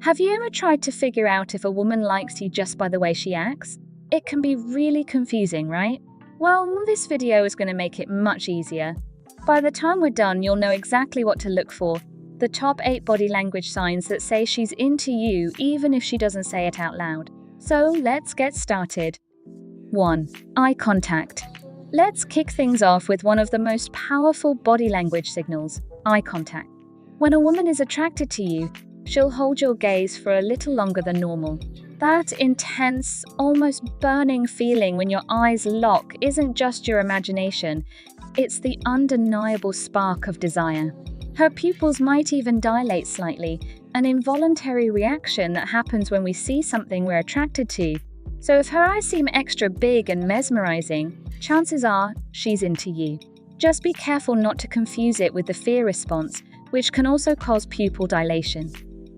Have you ever tried to figure out if a woman likes you just by the way she acts? It can be really confusing, right? Well, this video is going to make it much easier. By the time we're done, you'll know exactly what to look for. The top 8 body language signs that say she's into you even if she doesn't say it out loud. So let's get started. 1. Eye contact. Let's kick things off with one of the most powerful body language signals, eye contact. When a woman is attracted to you, she'll hold your gaze for a little longer than normal. That intense, almost burning feeling when your eyes lock isn't just your imagination, it's the undeniable spark of desire. Her pupils might even dilate slightly, an involuntary reaction that happens when we see something we're attracted to. So if her eyes seem extra big and mesmerizing, chances are she's into you. Just be careful not to confuse it with the fear response, which can also cause pupil dilation.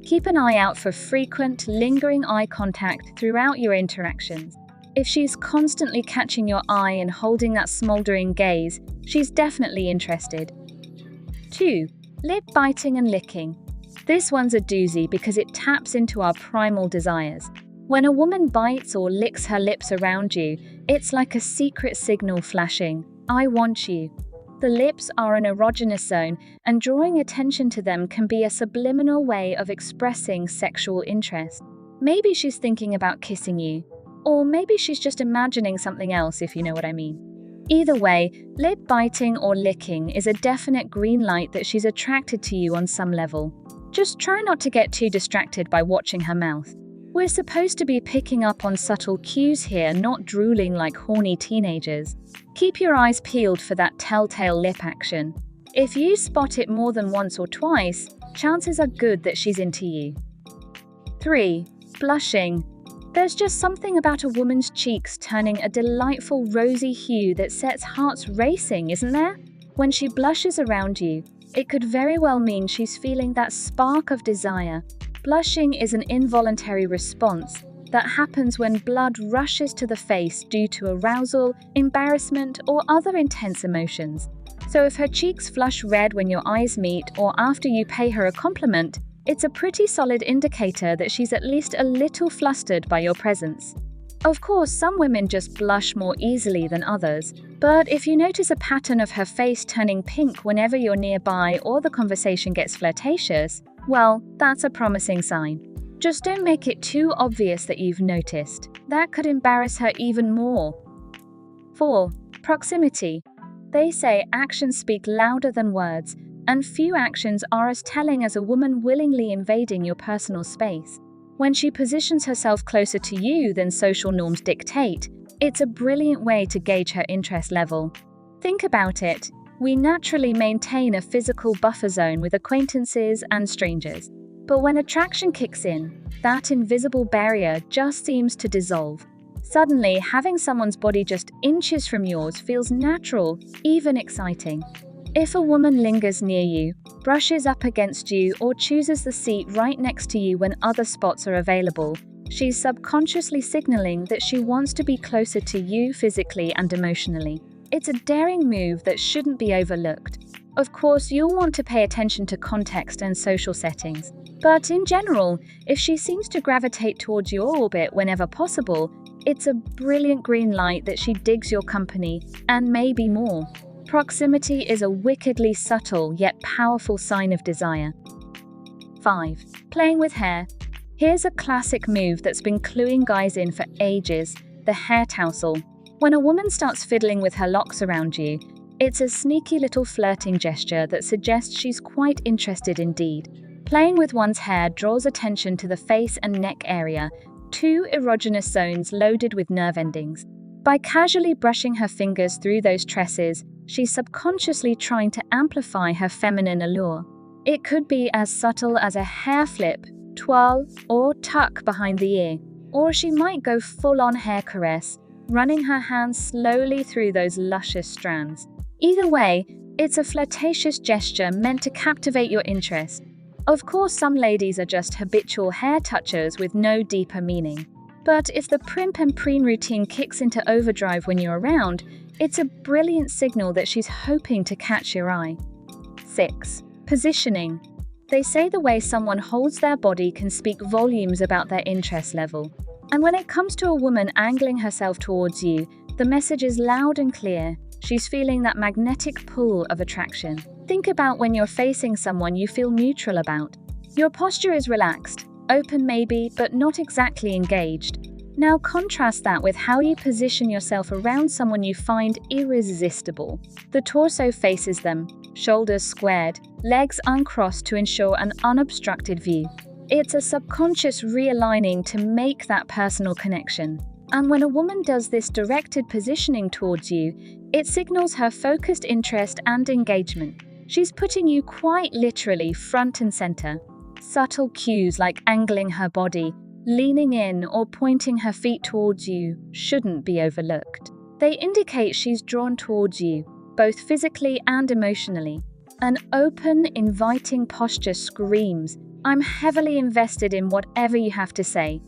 Keep an eye out for frequent, lingering eye contact throughout your interactions. If she's constantly catching your eye and holding that smoldering gaze, she's definitely interested. 2. Lip biting and licking. This one's a doozy because it taps into our primal desires. When a woman bites or licks her lips around you, it's like a secret signal flashing, "I want you." The lips are an erogenous zone, and drawing attention to them can be a subliminal way of expressing sexual interest. Maybe she's thinking about kissing you, or maybe she's just imagining something else, if you know what I mean. Either way, lip biting or licking is a definite green light that she's attracted to you on some level. Just try not to get too distracted by watching her mouth. We're supposed to be picking up on subtle cues here, not drooling like horny teenagers. Keep your eyes peeled for that telltale lip action. If you spot it more than once or twice, chances are good that she's into you. 3. Blushing. There's just something about a woman's cheeks turning a delightful rosy hue that sets hearts racing, isn't there? When she blushes around you, it could very well mean she's feeling that spark of desire. Blushing is an involuntary response that happens when blood rushes to the face due to arousal, embarrassment, or other intense emotions. So if her cheeks flush red when your eyes meet or after you pay her a compliment, it's a pretty solid indicator that she's at least a little flustered by your presence. Of course, some women just blush more easily than others, but if you notice a pattern of her face turning pink whenever you're nearby or the conversation gets flirtatious, well, that's a promising sign. Just don't make it too obvious that you've noticed. That could embarrass her even more. 4. Proximity. They say actions speak louder than words, and few actions are as telling as a woman willingly invading your personal space. When she positions herself closer to you than social norms dictate, it's a brilliant way to gauge her interest level. Think about it. We naturally maintain a physical buffer zone with acquaintances and strangers. But when attraction kicks in, that invisible barrier just seems to dissolve. Suddenly, having someone's body just inches from yours feels natural, even exciting. If a woman lingers near you, brushes up against you, or chooses the seat right next to you when other spots are available, she's subconsciously signaling that she wants to be closer to you physically and emotionally. It's a daring move that shouldn't be overlooked. Of course, you'll want to pay attention to context and social settings. But in general, if she seems to gravitate towards your orbit whenever possible, it's a brilliant green light that she digs your company, and maybe more. Proximity is a wickedly subtle yet powerful sign of desire. 5. Playing with hair. Here's a classic move that's been cluing guys in for ages, the hair tousle. When a woman starts fiddling with her locks around you, it's a sneaky little flirting gesture that suggests she's quite interested indeed. Playing with one's hair draws attention to the face and neck area, 2 erogenous zones loaded with nerve endings. By casually brushing her fingers through those tresses, she's subconsciously trying to amplify her feminine allure. It could be as subtle as a hair flip, twirl, or tuck behind the ear, or she might go full-on hair caress, running her hands slowly through those luscious strands. Either way, it's a flirtatious gesture meant to captivate your interest. Of course, some ladies are just habitual hair touchers with no deeper meaning. But if the primp and preen routine kicks into overdrive when you're around, it's a brilliant signal that she's hoping to catch your eye. 6. Positioning. They say the way someone holds their body can speak volumes about their interest level. And when it comes to a woman angling herself towards you, the message is loud and clear. She's feeling that magnetic pull of attraction. Think about when you're facing someone you feel neutral about. Your posture is relaxed, open maybe, but not exactly engaged. Now contrast that with how you position yourself around someone you find irresistible. The torso faces them, shoulders squared, legs uncrossed to ensure an unobstructed view. It's a subconscious realigning to make that personal connection. And when a woman does this directed positioning towards you, it signals her focused interest and engagement. She's putting you quite literally front and center. Subtle cues like angling her body, leaning in, or pointing her feet towards you shouldn't be overlooked. They indicate she's drawn towards you, both physically and emotionally. An open, inviting posture screams, "I'm heavily invested in whatever you have to say."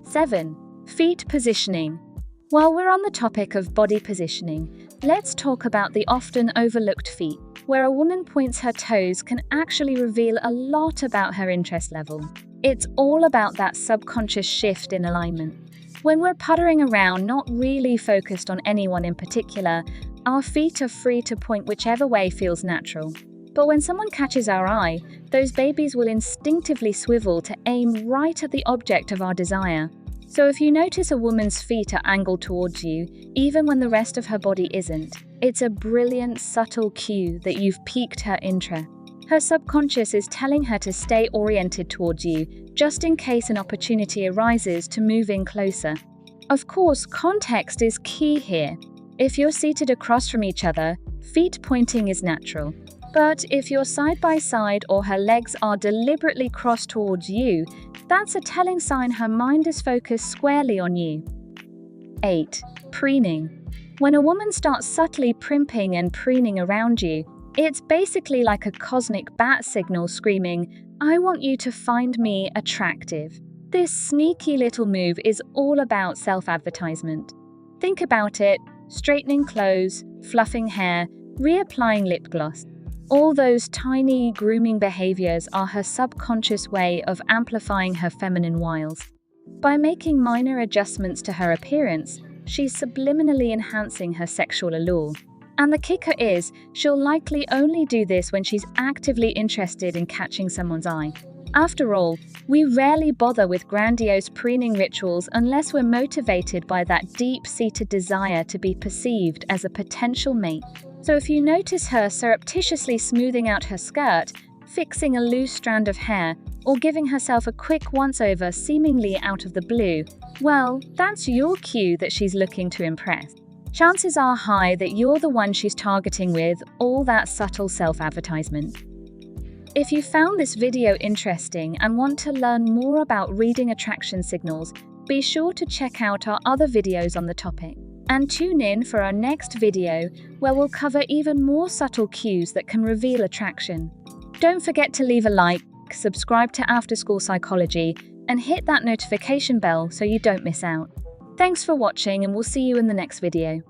7. Feet positioning. While we're on the topic of body positioning, let's talk about the often overlooked feet, where a woman points her toes can actually reveal a lot about her interest level. It's all about that subconscious shift in alignment. When we're puttering around, not really focused on anyone in particular, our feet are free to point whichever way feels natural. But when someone catches our eye, those babies will instinctively swivel to aim right at the object of our desire. So if you notice a woman's feet are angled towards you, even when the rest of her body isn't, it's a brilliant, subtle cue that you've piqued her interest. Her subconscious is telling her to stay oriented towards you, just in case an opportunity arises to move in closer. Of course, context is key here. If you're seated across from each other, feet pointing is natural. But if you're side by side or her legs are deliberately crossed towards you, that's a telling sign her mind is focused squarely on you. 8. Preening. When a woman starts subtly primping and preening around you, it's basically like a cosmic bat signal screaming, "I want you to find me attractive." This sneaky little move is all about self-advertisement. Think about it: straightening clothes, fluffing hair, reapplying lip gloss. All those tiny grooming behaviors are her subconscious way of amplifying her feminine wiles. By making minor adjustments to her appearance, she's subliminally enhancing her sexual allure. And the kicker is, she'll likely only do this when she's actively interested in catching someone's eye. After all, we rarely bother with grandiose preening rituals unless we're motivated by that deep-seated desire to be perceived as a potential mate. So if you notice her surreptitiously smoothing out her skirt, fixing a loose strand of hair, or giving herself a quick once-over seemingly out of the blue, well, that's your cue that she's looking to impress. Chances are high that you're the one she's targeting with all that subtle self-advertisement. If you found this video interesting and want to learn more about reading attraction signals, be sure to check out our other videos on the topic. And tune in for our next video where we'll cover even more subtle cues that can reveal attraction. Don't forget to leave a like, subscribe to After School Psychology, and hit that notification bell so you don't miss out. Thanks for watching, and we'll see you in the next video.